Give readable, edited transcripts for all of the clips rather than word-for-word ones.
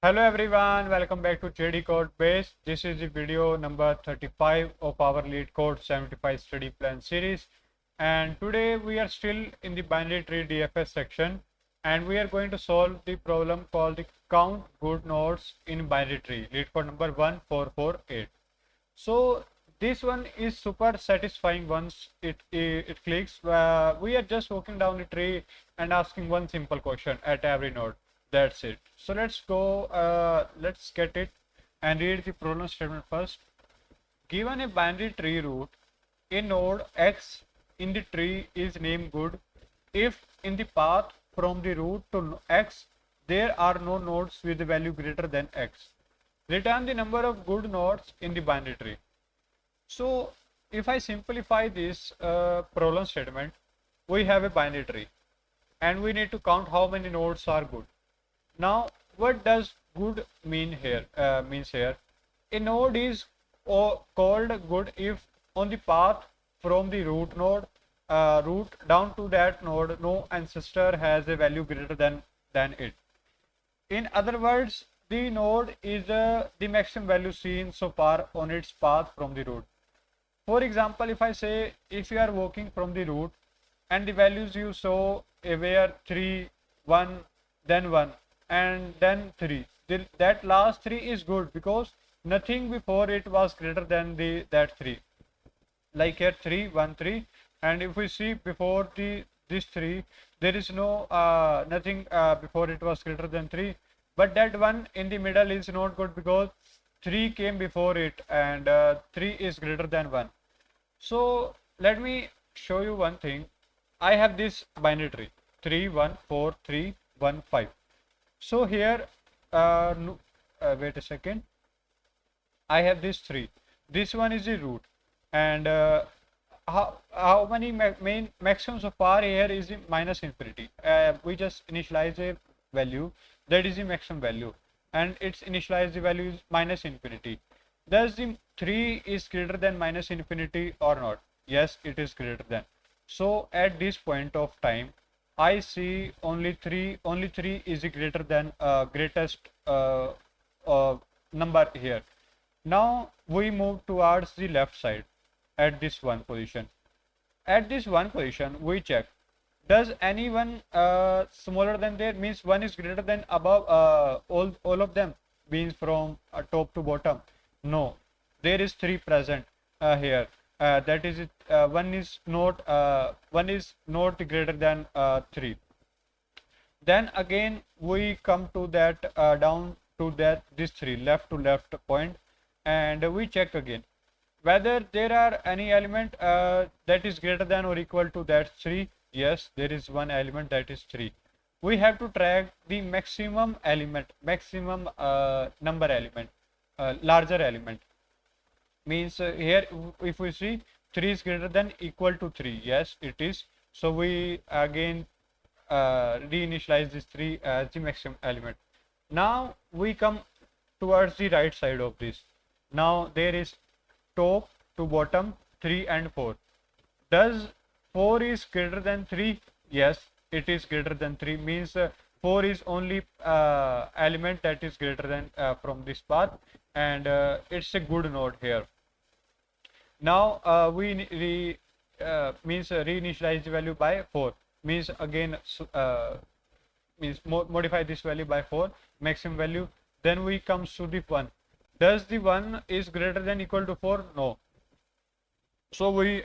Hello everyone, welcome back to JDCodebase. This is the video number 35 of our LeetCode 75 study plan series. And today we are still in the binary tree DFS section, and we are going to solve the problem called the count good nodes in binary tree, LeetCode number 1448. So this one is super satisfying once it clicks. We are just walking down the tree and asking one simple question at every node. That's it. So let's go. Let's get it and read the problem statement first. Given a binary tree root, a node x in the tree is named good if in the path from the root to x there are no nodes with a value greater than x. Return the number of good nodes in the binary tree. So if I simplify this problem statement, we have a binary tree and we need to count how many nodes are good. Now what does good mean here? Means here a node is called good if on the path from the root node root down to that node no ancestor has a value greater than it. In other words, the node is the maximum value seen so far on its path from the root. For example, if I say if you are walking from the root and the values you saw were 3, 1, then 1 and then 3, that last 3 is good because nothing before it was greater than that 3. Like here 3, 1, 3, and if we see before this 3, there is no nothing before it was greater than 3. But that 1 in the middle is not good because 3 came before it and 3 is greater than 1. So let me show you one thing. I have this binary tree 3, 1, 4, 3, 1, 5. So here wait a second, I have this 3. This one is the root, and how many main maximum so far here is the minus infinity. We just initialize a value that is the maximum value, and its initialized value is minus infinity. Does the 3 is greater than minus infinity or not? Yes, it is greater than. So at this point of time, I see only 3 is greater than greatest number here. Now we move towards the left side at this one position. At this one position, we check, does any one smaller than there, means 1 is greater than above all of them, means from top to bottom? No, there is 3 present here. That is it. 1 is not greater than 3. Then again we come to that down to this 3 left to left point, and we check again whether there are any element that is greater than or equal to that 3. Yes, there is one element, that is 3. We have to track the maximum element, maximum number element, larger element. Means here if we see 3 is greater than equal to 3. Yes, it is. So we again reinitialize this 3 as the maximum element. Now we come towards the right side of this. Now there is top to bottom 3 and 4. Does 4 is greater than 3? Yes, it is greater than 3. Means 4 is only element that is greater than from this path, and it's a good node here. Now we reinitialize the value by 4. Means again modify this value by 4, maximum value. Then we come to the 1. Does the 1 is greater than equal to 4? No. So we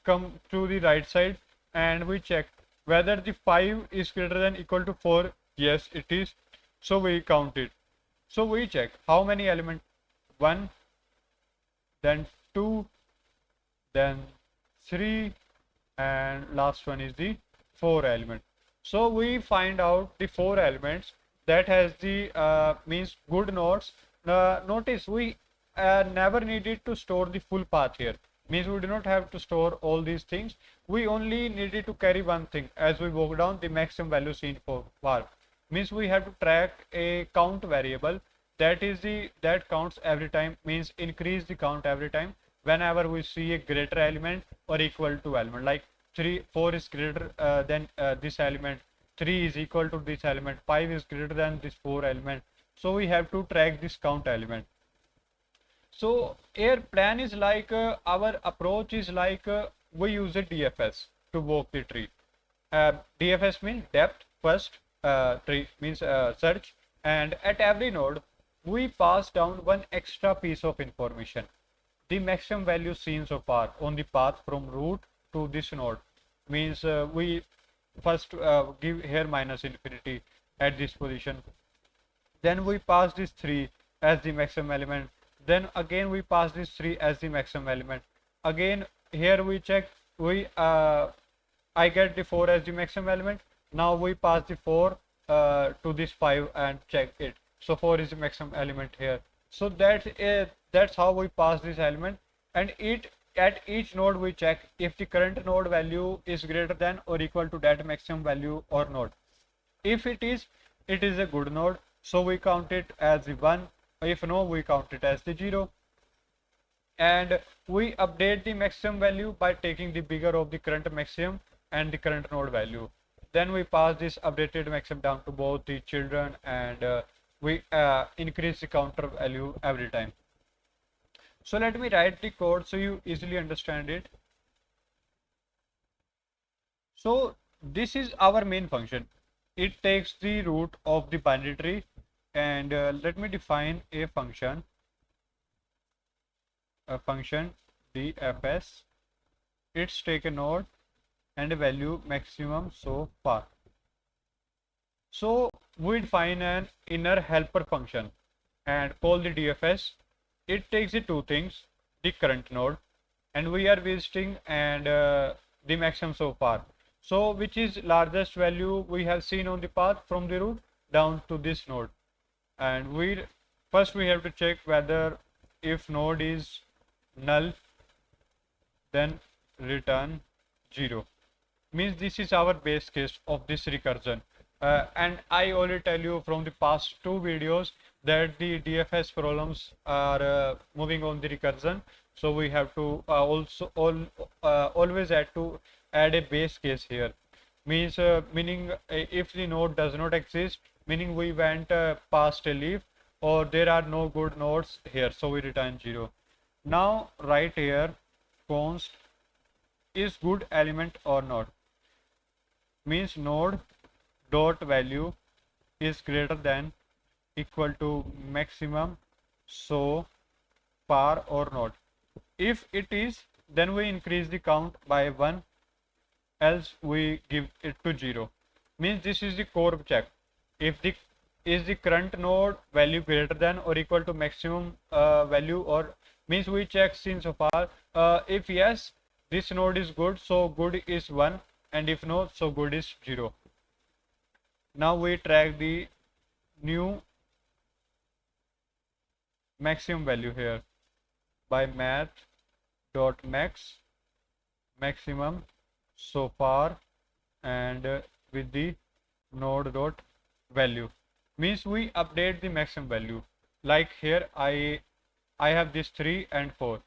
come to the right side and we check whether the 5 is greater than equal to 4. Yes, it is. So we count it. So we check how many elements. 1, then 2, then 3, and last one is the 4 element. So we find out the 4 elements that has the means good nodes. Notice we never needed to store the full path here. Means we do not have to store all these things. We only needed to carry one thing as we walk down, the maximum value seen for far. Means we have to track a count variable that is that counts every time, means increase the count every time whenever we see a greater element or equal to element. Like 4 is greater than this element, 3 is equal to this element, 5 is greater than this 4 element. so we have to track this count element. So our plan is like our approach is like we use a DFS to walk the tree. DFS means depth first, tree means search, and at every node we pass down one extra piece of information, the maximum value seen so far on the path from root to this node. Means we first give here minus infinity at this position, then we pass this 3 as the maximum element, then again we pass this 3 as the maximum element, again here we check, we I get the 4 as the maximum element, now we pass the 4 to this 5 and check it, so 4 is the maximum element here. So that's how we pass this element, and at each node we check if the current node value is greater than or equal to that maximum value or not. If it is a good node, so we count it as the 1. If no, we count it as the 0. And we update the maximum value by taking the bigger of the current maximum and the current node value. Then we pass this updated maximum down to both the children, and we increase the counter value every time. So let me write the code so you easily understand it. So this is our main function. It takes the root of the binary tree, and let me define a function DFS. It's take a node and a value maximum so far. So we define an inner helper function and call the DFS. It takes the two things, the current node, and we are visiting, and the maximum so far. So which is largest value we have seen on the path from the root down to this node, and we have to check whether if node is null, then return 0. Means this is our base case of this recursion. And I already tell you from the past 2 videos that the DFS problems are moving on the recursion, so we have to always add a base case here. Means meaning if the node does not exist, meaning we went past a leaf, or there are no good nodes here, so we return 0. Now write here const is good element or not. Means node dot value is greater than equal to maximum so far or not. If it is, then we increase the count by 1, else we give it to 0. Means this is the core check. If the is the current node value greater than or equal to maximum value, or means we check since so far, if yes, this node is good, so good is 1, and if no, so good is 0. Now we track the new maximum value here by math.max maximum so far, and with the node dot value. Means we update the maximum value. Like here I have this 3 and 4.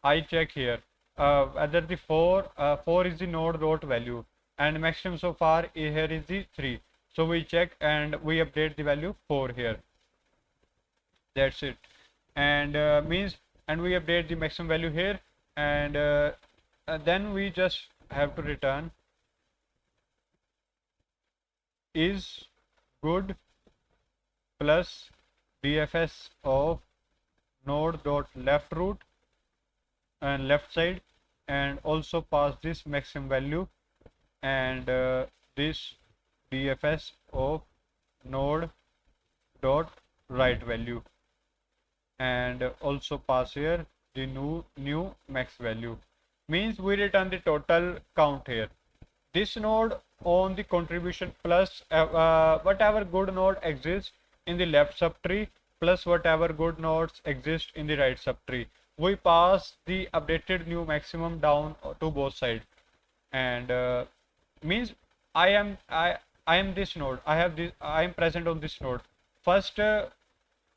I check here whether the 4 is the node dot value, and maximum so far here is the 3. So we check and we update the value 4 here. That's it. And means, and we update the maximum value here, and then we just have to return is good plus DFS of node dot left root and left side, and also pass this maximum value, and this DFS of node dot right value, and also pass here the new max value. Means we return the total count here. This node on the contribution plus whatever good node exists in the left subtree plus whatever good nodes exist in the right subtree. We pass the updated new maximum down to both sides, and means I am this node. I am present on this node. First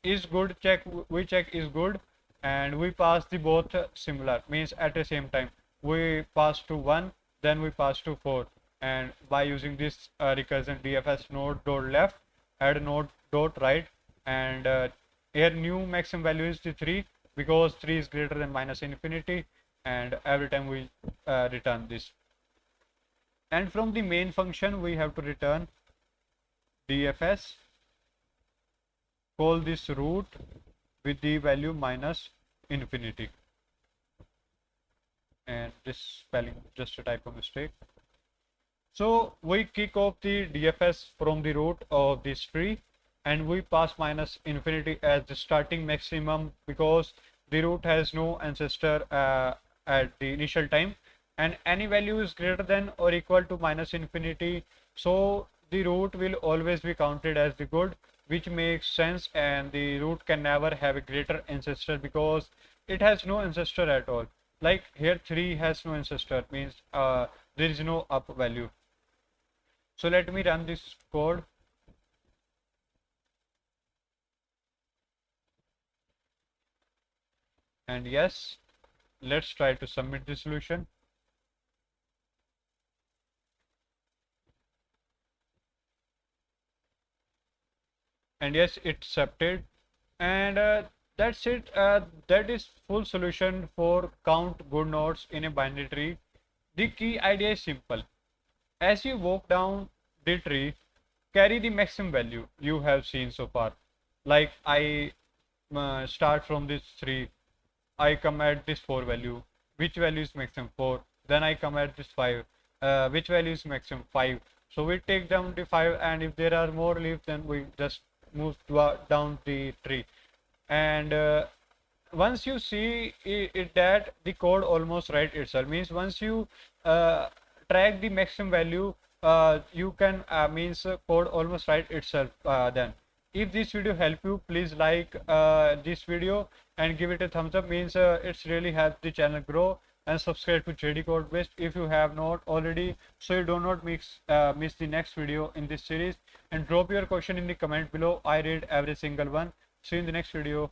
is good check, we check is good, and we pass the both similar, means at the same time we pass to 1, then we pass to 4, and by using this recursion DFS node dot left add node dot right and here new maximum value is the 3 because 3 is greater than minus infinity, and every time we return this. And from the main function we have to return DFS, call this root with the value minus infinity, and this spelling just a typo mistake. So we kick off the DFS from the root of this tree, and we pass minus infinity as the starting maximum because the root has no ancestor at the initial time, and any value is greater than or equal to minus infinity, so the root will always be counted as the good, which makes sense, and the root can never have a greater ancestor because it has no ancestor at all. Like here 3 has no ancestor, means there is no up value. So let me run this code. And yes, let's try to submit the solution. And yes, it's accepted. And that's it. That is full solution for count good nodes in a binary tree. The key idea is simple. As you walk down the tree, carry the maximum value you have seen so far. Like I start from this 3, I come at this 4 value, which value is maximum 4, then I come at this 5, which value is maximum 5. So we take down the 5, and if there are more leaves, then we just move down the tree. And once you see it that the code almost write itself, means once you track the maximum value, you can means code almost write itself then. If this video help you, please like this video and give it a thumbs up, means it's really helps the channel grow, and subscribe to JDCodebase if you have not already, so you do not miss the next video in this series. And drop your question in the comment below. I read every single one. See you in the next video.